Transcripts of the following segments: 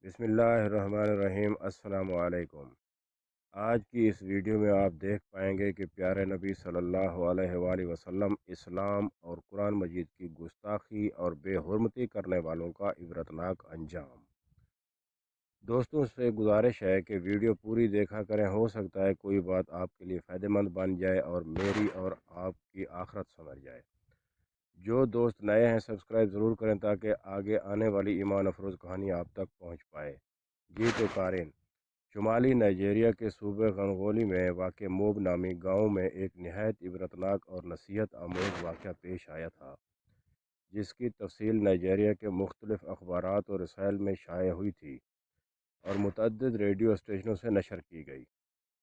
بسم اللہ الرحمن الرحیم۔ السلام علیکم۔ آج کی اس ویڈیو میں آپ دیکھ پائیں گے کہ پیارے نبی صلی اللہ علیہ وآلہ وسلم اسلام اور قرآن مجید کی گستاخی اور بے حرمتی کرنے والوں کا عبرتناک انجام۔ دوستوں سے گزارش ہے کہ ویڈیو پوری دیکھا کریں، ہو سکتا ہے کوئی بات آپ کے لیے فائدہ مند بن جائے اور میری اور آپ کی آخرت سنور جائے۔ جو دوست نئے ہیں سبسکرائب ضرور کریں تاکہ آگے آنے والی ایمان افروز کہانی آپ تک پہنچ پائے۔ جی تو قارئین، شمالی نائجیریا کے صوبے غنگولی میں واقع موب نامی گاؤں میں ایک نہایت عبرتناک اور نصیحت آموز واقعہ پیش آیا تھا، جس کی تفصیل نائجیریا کے مختلف اخبارات اور رسائل میں شائع ہوئی تھی اور متعدد ریڈیو اسٹیشنوں سے نشر کی گئی۔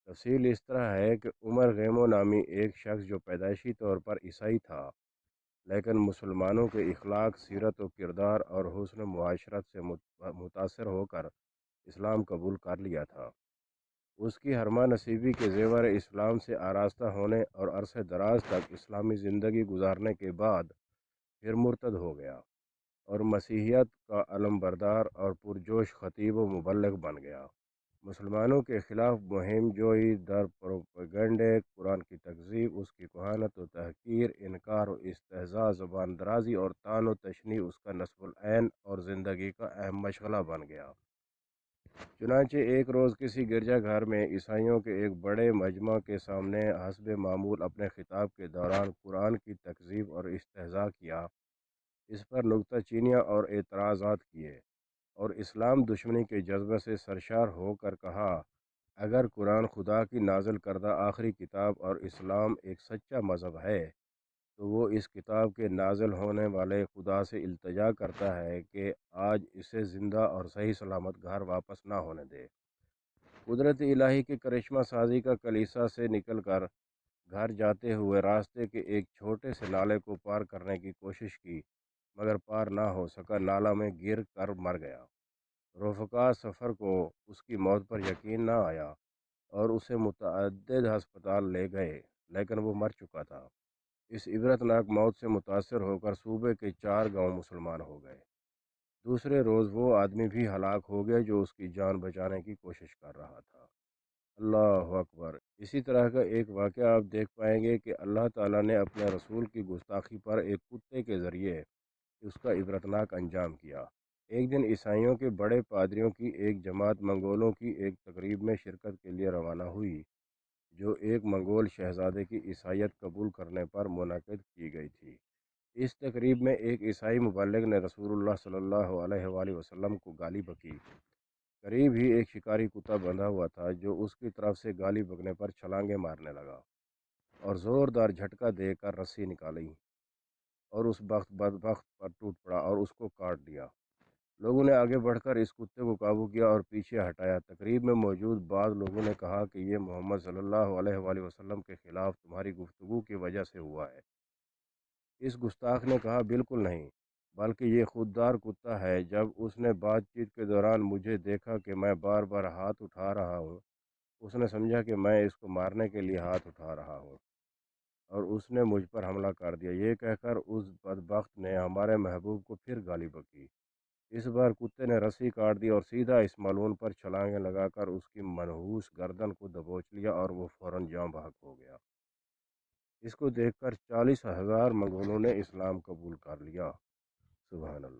تفصیل اس طرح ہے کہ عمر غیمو نامی ایک شخص جو پیدائشی طور پر عیسائی تھا لیکن مسلمانوں کے اخلاق، سیرت و کردار اور حسن معاشرت سے متاثر ہو کر اسلام قبول کر لیا تھا، اس کی حرمہ نصیبی کے زیور اسلام سے آراستہ ہونے اور عرصہ دراز تک اسلامی زندگی گزارنے کے بعد پھر مرتد ہو گیا اور مسیحیت کا علم بردار اور پرجوش خطیب و مبلغ بن گیا۔ مسلمانوں کے خلاف مہم جوئی، در پروپیگنڈے، قرآن کی تکذیب، اس کی کہانت و تحقیر، انکار و استہزاء، زبان درازی اور طعن و تشنیع اس کا نصب العین اور زندگی کا اہم مشغلہ بن گیا۔ چنانچہ ایک روز کسی گرجا گھر میں عیسائیوں کے ایک بڑے مجمع کے سامنے حسب معمول اپنے خطاب کے دوران قرآن کی تکذیب اور استہزاء کیا، اس پر نکتہ چینیاں اور اعتراضات کیے اور اسلام دشمنی کے جذبے سے سرشار ہو کر کہا، اگر قرآن خدا کی نازل کردہ آخری کتاب اور اسلام ایک سچا مذہب ہے تو وہ اس کتاب کے نازل ہونے والے خدا سے التجا کرتا ہے کہ آج اسے زندہ اور صحیح سلامت گھر واپس نہ ہونے دے۔ قدرت الہی کی کرشمہ سازی کا کلیسا سے نکل کر گھر جاتے ہوئے راستے کے ایک چھوٹے سے نالے کو پار کرنے کی کوشش کی، مگر پار نہ ہو سکا، نالہ میں گر کر مر گیا۔ رفقا سفر کو اس کی موت پر یقین نہ آیا اور اسے متعدد ہسپتال لے گئے، لیکن وہ مر چکا تھا۔ اس عبرتناک موت سے متاثر ہو کر صوبے کے 4 گاؤں مسلمان ہو گئے۔ دوسرے روز وہ آدمی بھی ہلاک ہو گیا جو اس کی جان بچانے کی کوشش کر رہا تھا۔ اللہ اکبر۔ اسی طرح کا ایک واقعہ آپ دیکھ پائیں گے کہ اللہ تعالیٰ نے اپنے رسول کی گستاخی پر ایک کتے کے ذریعے اس کا عبرتناک انجام کیا۔ ایک دن عیسائیوں کے بڑے پادریوں کی ایک جماعت منگولوں کی ایک تقریب میں شرکت کے لیے روانہ ہوئی، جو ایک منگول شہزادے کی عیسائیت قبول کرنے پر منعقد کی گئی تھی۔ اس تقریب میں ایک عیسائی مبلغ نے رسول اللہ صلی اللہ علیہ وآلہ وسلم کو گالی بکی۔ قریب ہی ایک شکاری کتا بندھا ہوا تھا جو اس کی طرف سے گالی بکنے پر چھلانگیں مارنے لگا اور زوردار جھٹکا دے کر رسی نکالی اور اس بدبخت پر ٹوٹ پڑا اور اس کو کاٹ دیا۔ لوگوں نے آگے بڑھ کر اس کتے کو قابو کیا اور پیچھے ہٹایا۔ تقریب میں موجود بعض لوگوں نے کہا کہ یہ محمد صلی اللہ علیہ وآلہ وسلم کے خلاف تمہاری گفتگو کی وجہ سے ہوا ہے۔ اس گستاخ نے کہا، بالکل نہیں، بلکہ یہ خوددار کتا ہے۔ جب اس نے بات چیت کے دوران مجھے دیکھا کہ میں بار بار ہاتھ اٹھا رہا ہوں، اس نے سمجھا کہ میں اس کو مارنے کے لیے ہاتھ اٹھا رہا ہوں اور اس نے مجھ پر حملہ کر دیا۔ یہ کہہ کر اس بدبخت نے ہمارے محبوب کو پھر گالی بکی۔ اس بار کتے نے رسی کاٹ دی اور سیدھا اس ملعون پر چھلانگیں لگا کر اس کی منحوس گردن کو دبوچ لیا اور وہ فوراً جاں بحق ہو گیا۔ اس کو دیکھ کر 40,000 منگولوں نے اسلام قبول کر لیا۔ سبحان اللہ۔